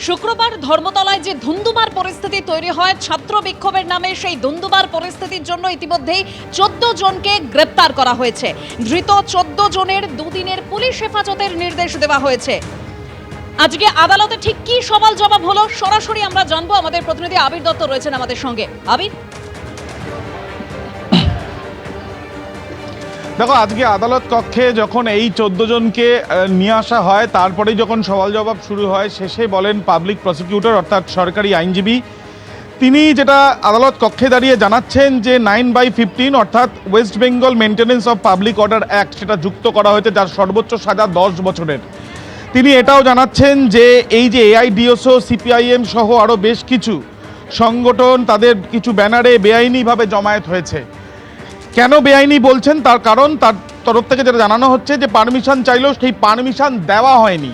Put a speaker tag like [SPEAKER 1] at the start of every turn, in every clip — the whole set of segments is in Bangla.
[SPEAKER 1] শুক্রবার ধর্মতলায় যে ধুন্ধুমার পরিস্থিতি তৈরি হয় ছাত্র বিক্ষোভের নামে, সেই ধুন্ধুমার পরিস্থিতির জন্য ইতিমধ্যেই 14 জনকে গ্রেপ্তার করা হয়েছে। ধৃত 14 জনের দুদিনের পুলিশ হেফাজতের নির্দেশ দেওয়া হয়েছে। আজকে আদালতে ঠিক কি সওয়াল জবাব হলো সরাসরি আমরা জানবো। আমাদের প্রতিনিধি আবির দত্ত রয়েছেন আমাদের সঙ্গে। আবির,
[SPEAKER 2] দেখো, আজকে আদালত কক্ষে যখন এই 14 জনকে নিয়ে আসা হয়, তারপরেই যখন সওয়াল জবাব শুরু হয়, শেষে বলেন পাবলিক প্রসিকিউটর অর্থাৎ সরকারি আইনজীবী, তিনি যেটা আদালত কক্ষে দাঁড়িয়ে জানাচ্ছেন যে 9/15 অর্থাৎ West Bengal maintenance of public order act সেটা যুক্ত করা হয়েছে, যার সর্বোচ্চ সাজা 10 বছরের। তিনি এটাও জানাচ্ছেন যে এই যে এআইডিএসও, সিপিআইএম সহ আরও বেশ কিছু সংগঠন, তাদের কিছু ব্যানারে বেআইনিভাবে জমায়েত হয়েছে। কেন বেআইনি বলছেন, তার কারণ তার তরফ থেকে যেটা জানানো হচ্ছে যে পারমিশন চাইলেও সেই পারমিশন দেওয়া হয়নি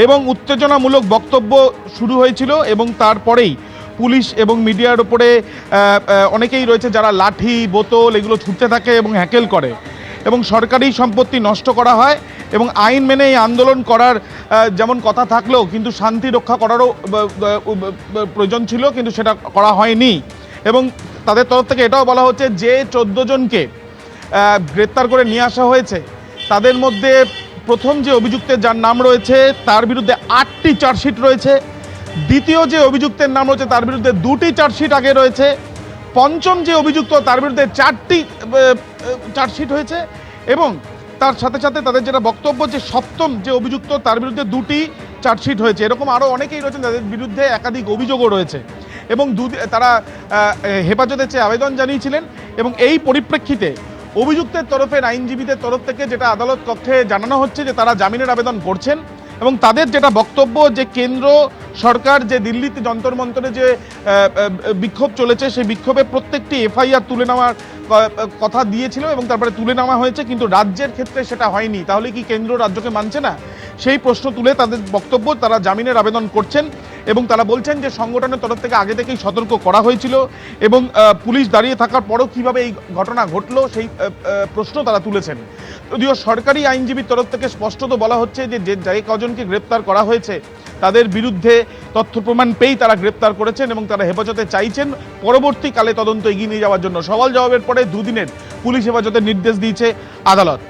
[SPEAKER 2] এবং উত্তেজনামূলক বক্তব্য শুরু হয়েছিল এবং তারপরেই পুলিশ এবং মিডিয়ার উপরে অনেকেই রয়েছে যারা লাঠি বোতল এগুলো ছুটতে থাকে এবং হ্যাকেল করে এবং সরকারি সম্পত্তি নষ্ট করা হয় এবং আইন মেনে এই আন্দোলন করার যেমন কথা থাকলেও কিন্তু শান্তি রক্ষা করারও প্রয়োজন ছিল, কিন্তু সেটা করা হয়নি। এবং তাদের তরফ থেকে এটাও বলা হচ্ছে যে 14 জনকে গ্রেপ্তার করে নিয়ে আসা হয়েছে তাদের মধ্যে প্রথম যে অভিযুক্তের যার নাম রয়েছে তার বিরুদ্ধে 8টি চার্জশিট রয়েছে, দ্বিতীয় যে অভিযুক্তের নাম রয়েছে তার বিরুদ্ধে 2টি চার্জশিট আগে রয়েছে, পঞ্চম যে অভিযুক্ত তার বিরুদ্ধে 4টি চার্জশিট হয়েছে এবং তার সাথে সাথে তাদের যেটা বক্তব্য যে সপ্তম যে অভিযুক্ত তার বিরুদ্ধে 2টি চার্জশিট হয়েছে। এরকম আরও অনেকেই রয়েছেন যাদের বিরুদ্ধে একাধিক অভিযোগও রয়েছে এবং তারা হেফাজতে চেয়ে আবেদন জানিয়েছিলেন এবং এই পরিপ্রেক্ষিতে অভিযুক্তের তরফের আইনজীবীদের তরফ থেকে যেটা আদালত কক্ষে জানানো হচ্ছে যে তারা জামিনের আবেদন করছেন এবং তাদের যেটা বক্তব্য যে কেন্দ্র সরকার যে দিল্লিতে যন্তর মন্তরে যে বিক্ষোভ চলেছে সেই বিক্ষোভে প্রত্যেকটি এফআইআর তুলে নেওয়ার কথা দিয়েছিল এবং তারপরে তুলে নেওয়া হয়েছে, কিন্তু রাজ্যের ক্ষেত্রে সেটা হয়নি। তাহলে কি কেন্দ্র রাজ্যকে মানছে না? সেই প্রশ্ন তুলে তাদের বক্তব্য, তারা জামিনের আবেদন করছেন এবং তারা বলছেন যে সংগঠনের তরফ থেকে আগে থেকেই সতর্ক করা হয়েছিল এবং পুলিশ দাঁড়িয়ে থাকার পরও কীভাবে এই ঘটনা ঘটলো সেই প্রশ্ন তারা তুলেছেন। যদিও সরকারি আইনজীবীর তরফ থেকে স্পষ্টত বলা হচ্ছে যে যে কজনকে গ্রেপ্তার করা হয়েছে তাদের বিরুদ্ধে তথ্য প্রমাণ পেয়েই তারা গ্রেপ্তার করেছেন এবং তারা হেফাজতে চাইছেন পরবর্তীকালে তদন্ত এগিয়ে নিয়ে যাওয়ার জন্য। সওয়াল জবাবের পরে 2 দিনের পুলিশ হেফাজতের নির্দেশ দিয়েছে আদালত।